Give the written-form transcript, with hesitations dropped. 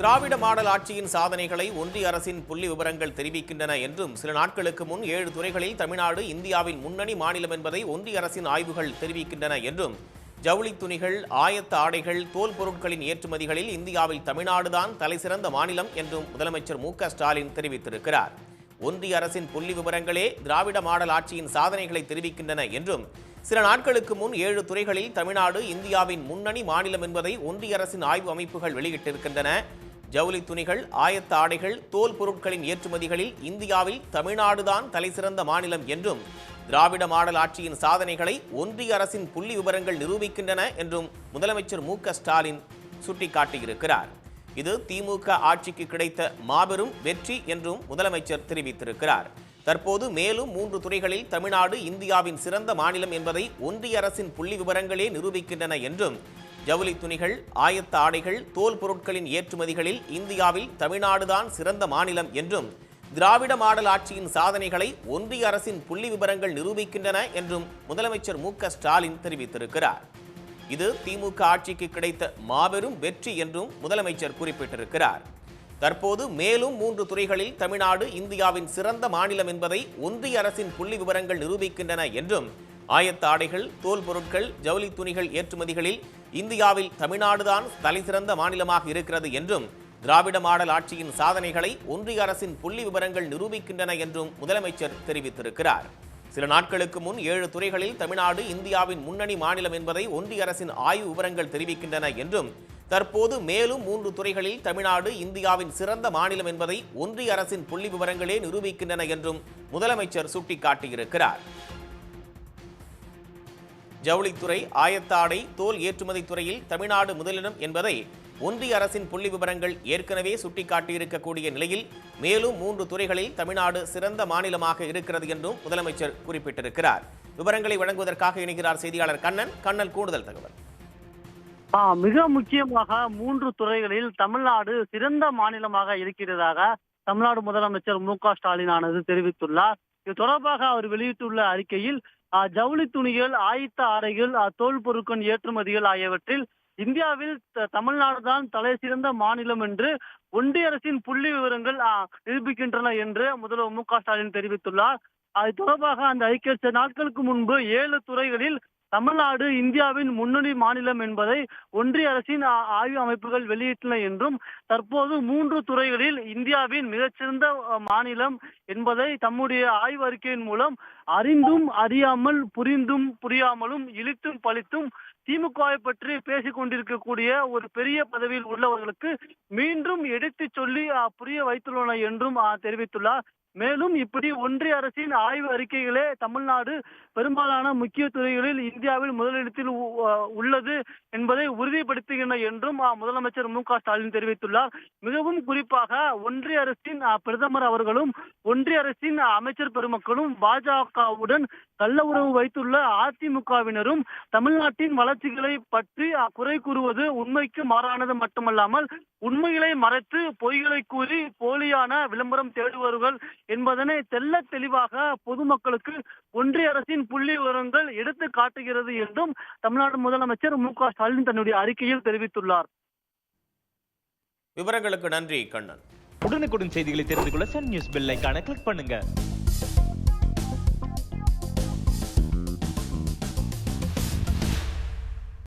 திராவிட model ஆட்சியின் சாதனைகளை ஒன்றிய அரசின் புள்ளி விவரங்கள் தெரிவிக்கின்றன என்றும் சில நாட்களுக்கு முன் 7 துறைகளில் தமிழ்நாடு இந்தியாவின் முன்னணி மாநிலம் என்பதை ஒன்றிய அரசின் ஆய்வுகள் தெரிவிக்கின்றன என்றும் ஜவுளி துணிகள், ஆயத்த ஆடைகள், தோல் பொருட்களின் ஏற்றுமதிகளில் இந்தியாவில் தமிழ்நாடுதான் தலைசிறந்த மாநிலம் என்றும் முதலமைச்சர் மு.க.ஸ்டாலின் தெரிவித்திருக்கிறார். ஒன்றிய அரசின் புள்ளி விவரங்களே திராவிட மாடல் ஆட்சியின் சாதனைகளை தெரிவிக்கின்றன என்றும் சில நாட்களுக்கு முன் 7 துறைகளில் தமிழ்நாடு இந்தியாவின் முன்னணி மாநிலம் என்பதை ஒன்றிய அரசின் ஆய்வு அமைப்புகள் வெளியிட்டிருக்கின்றன. ஜவுளி துணிகள், ஆயத்த ஆடைகள், தோல் பொருட்களின் ஏற்றுமதிகளில் இந்தியாவில் தமிழ்நாடுதான் தலைசிறந்த மாநிலம் என்றும் திராவிட மாடல் ஆட்சியின் சாதனைகளை ஒன்றிய அரசின் புள்ளி விவரங்கள் நிரூபிக்கின்றன என்றும் முதலமைச்சர் மு.க.ஸ்டாலின் சுட்டிக்காட்டியிருக்கிறார். இது திமுக ஆட்சிக்கு கிடைத்த மாபெரும் வெற்றி என்றும் முதலமைச்சர் தெரிவித்திருக்கிறார். தற்போது மேலும் 3 துறைகளில் தமிழ்நாடு இந்தியாவின் சிறந்த மாநிலம் என்பதை ஒன்றிய அரசின் புள்ளி விவரங்களே நிரூபிக்கின்றன என்றும் ஜவுளி துணிகள், ஆயத்த ஆடைகள், தோல் பொருட்களின் ஏற்றுமதிகளில் இந்தியாவில் தமிழ்நாடுதான் சிறந்த மாநிலம் என்றும் திராவிட மாடல் ஆட்சியின் சாதனைகளை ஒன்றிய அரசின் புள்ளி விவரங்கள் நிரூபிக்கின்றன என்றும் முதலமைச்சர் மு.க.ஸ்டாலின் தெரிவித்திருக்கிறார். இது திமுக ஆட்சிக்கு கிடைத்த மாபெரும் வெற்றி என்றும் முதலமைச்சர் குறிப்பிட்டிருக்கிறார். தற்போது மேலும் 3 துறைகளில் தமிழ்நாடு இந்தியாவின் சிறந்த மாநிலம் என்பதை ஒன்றிய அரசின் புள்ளி விவரங்கள் நிரூபிக்கின்றன என்றும் ஆயத்த ஆடைகள், தோல் பொருட்கள், ஜவுளி துணிகள் ஏற்றுமதிகளில் இந்தியாவில் தமிழ்நாடுதான் தலைசிறந்த மாநிலமாக இருக்கிறது என்றும் திராவிட மாடல் ஆட்சியின் சாதனைகளை ஒன்றிய அரசின் புள்ளி விவரங்கள் நிரூபிக்கின்றன என்றும் முதலமைச்சர் தெரிவித்திருக்கிறார். சில நாட்களுக்கு முன் 7 துறைகளில் தமிழ்நாடு இந்தியாவின் முன்னணி மாநிலம் என்பதை ஒன்றிய அரசின் ஆய்வு விவரங்கள் தெரிவிக்கின்றன என்றும் தற்போது மேலும் 3 துறைகளில் தமிழ்நாடு இந்தியாவின் சிறந்த மாநிலம் என்பதை ஒன்றிய அரசின் புள்ளி விவரங்களே நிரூபிக்கின்றன என்றும் முதலமைச்சர் சுட்டிக்காட்டியிருக்கிறார். ஜவுளித்துறை, ஆயத்த ஆடை, தோல் ஏற்றுமதி துறையில் தமிழ்நாடு முதலிடம் என்பதை ஒன்றிய அரசின் புள்ளி விவரங்கள் ஏற்கனவே சுட்டிக்காட்டியிருக்கக்கூடிய நிலையில் மேலும் 3 துறைகளில் தமிழ்நாடு சிறந்த மாநிலமாக இருக்கிறது என்றும் முதலமைச்சர் குறிப்பிட்டிருக்கிறார். விவரங்களை வழங்குவதற்காக இணைகிறார் செய்தியாளர் கண்ணன். கண்ணன், கூடுதல் தகவல். மிக முக்கியமாக 3 துறைகளில் தமிழ்நாடு சிறந்த மாநிலமாக இருக்கிறதாக தமிழ்நாடு முதலமைச்சர் மு.க.ஸ்டாலின் ஆனது தெரிவித்துள்ளார். இது தொடர்பாக அவர் வெளியிட்டுள்ள அறிக்கையில் ஜவுளி துணிகள், ஆயத்த ஆடைகள், தோல் பொருட்கள் ஏற்றுமதிகள் ஆகியவற்றில் இந்தியாவில் தமிழ்நாடு தான் தலை சிறந்த மாநிலம் என்று ஒன்றிய அரசின் புள்ளி விவரங்கள் நிரூபிக்கின்றன என்று முதல்வர் மு.க.ஸ்டாலின் தெரிவித்துள்ளார். அது தொடர்பாக அந்த அறிக்கை சில நாட்களுக்கு முன்பு 7 துறைகளில் தமிழ்நாடு இந்தியாவின் முன்னணி மாநிலம் என்பதை ஒன்றிய அரசின் ஆய்வு அமைப்புகள் வெளியிட்டன என்றும் தற்போது 3 துறைகளில் இந்தியாவின் மிகச்சிறந்த மாநிலம் என்பதை தம்முடைய ஆய்வு அறிக்கையின் மூலம் அறிந்தும் அறியாமல், புரிந்தும் புரியாமலும், இழித்தும் பழித்தும் திமுகவை பற்றி பேசிக் கொண்டிருக்கக்கூடிய ஒரு பெரிய பதவியில் உள்ளவர்களுக்கு மீண்டும் எடுத்து சொல்லி புரிய வைத்துள்ளனர் என்றும் தெரிவித்துள்ளார். மேலும் இப்படி ஒன்றிய அரசின் ஆய்வு அறிக்கைகளே தமிழ்நாடு பெரும்பாலான முக்கிய துறைகளில் இந்தியாவில் முதலிடத்தில் உள்ளது என்பதை உறுதிப்படுத்துகின்றன என்றும் முதலமைச்சர் மு.க.ஸ்டாலின் தெரிவித்துள்ளார். மிகவும் குறிப்பாக ஒன்றிய அரசின் பிரதமர் அவர்களும் ஒன்றிய அரசின் அமைச்சர் பெருமக்களும் பாஜகவுடன் கள்ள உறவு வைத்துள்ள அதிமுகவினரும் தமிழ்நாட்டின் வளர்ச்சிகளை பற்றி குறை கூறுவது உண்மைக்கு மாறானது மட்டுமல்லாமல் உண்மைகளை மறைத்து பொய்களை கூறி போலியான விளம்பரம் தேடுவார்கள் என்பதனை தெல்ல தெளிவாக பொதுமக்களுக்கு ஒன்றிய அரசின் புள்ளி விவரங்கள் எடுத்து காட்டுகிறது என்றும் தமிழ்நாடு முதலமைச்சர் மு.க.ஸ்டாலின் தன்னுடைய அறிக்கையில் தெரிவித்துள்ளார். விவரங்களுக்கு நன்றி கண்ணன். உடனுக்குடன் செய்திகளை தெரிந்து கொள்ள சன் நியூஸ் பெல் ஐகானை கிளிக் பண்ணுங்க.